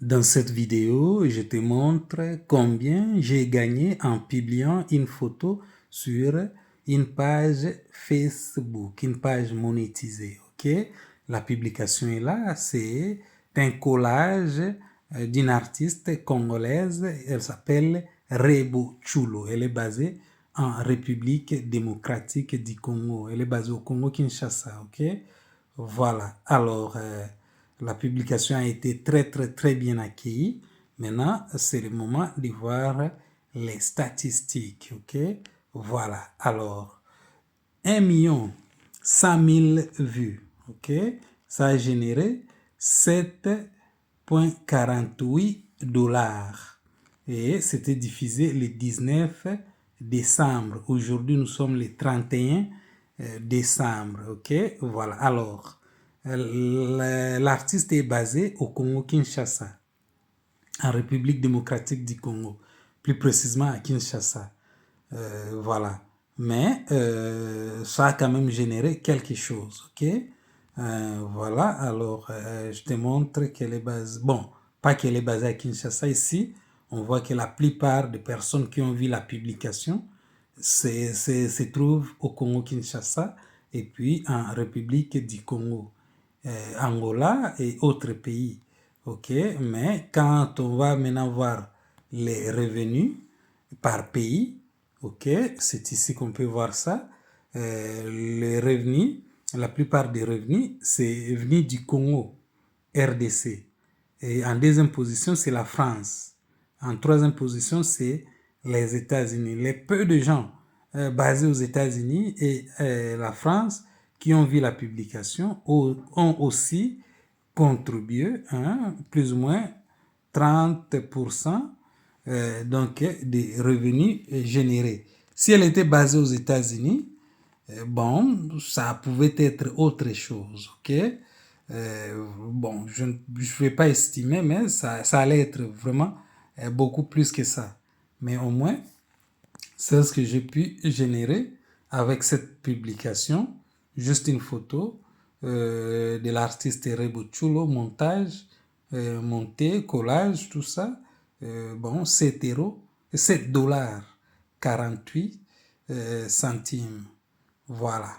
Dans cette vidéo, je te montre combien j'ai gagné en publiant une photo sur une page Facebook, une page monétisée. Ok? La publication est là, c'est un collage d'une artiste congolaise, elle s'appelle Rebo Chulo. Elle est basée en République démocratique du Congo. Elle est basée au Congo-Kinshasa. Ok? Voilà. Alors, la publication a été très bien accueillie. Maintenant, c'est le moment de voir les statistiques. Ok? Voilà. Alors, 1 100 000 vues. Ok? Ça a généré 7,48 $. Et c'était diffusé le 19 décembre. Aujourd'hui, nous sommes le 31 décembre. Ok? Voilà. Alors, l'artiste est basé au Congo-Kinshasa, en République démocratique du Congo, plus précisément à Kinshasa. Voilà. Mais ça a quand même généré quelque chose. Ok? Voilà. Alors, je te montre qu'elle est basée. Bon, pas qu'elle est basée à Kinshasa. Ici, on voit que la plupart des personnes qui ont vu la publication se trouvent au Congo-Kinshasa et puis en République du Congo, Angola et autres pays. Ok? Mais quand on va maintenant voir les revenus par pays, ok, c'est ici qu'on peut voir ça. Les revenus, la plupart des revenus, c'est venu du Congo, RDC. Et en deuxième position, c'est la France. En troisième position, c'est les États-Unis. Les peu de gens basés aux États-Unis et la France qui ont vu la publication ont aussi contribué, hein, plus ou moins 30% donc des revenus générés. Si elle était basée aux États-Unis, bon, ça pouvait être autre chose, ok? Bon, je ne vais pas estimer, mais ça allait être vraiment beaucoup plus que ça. Mais au moins, c'est ce que j'ai pu générer avec cette publication. Juste une photo de l'artiste Rebo Chulo, montage, monté, collage, tout ça. Bon, 7 euros, 7 dollars 48 centimes. Voilà.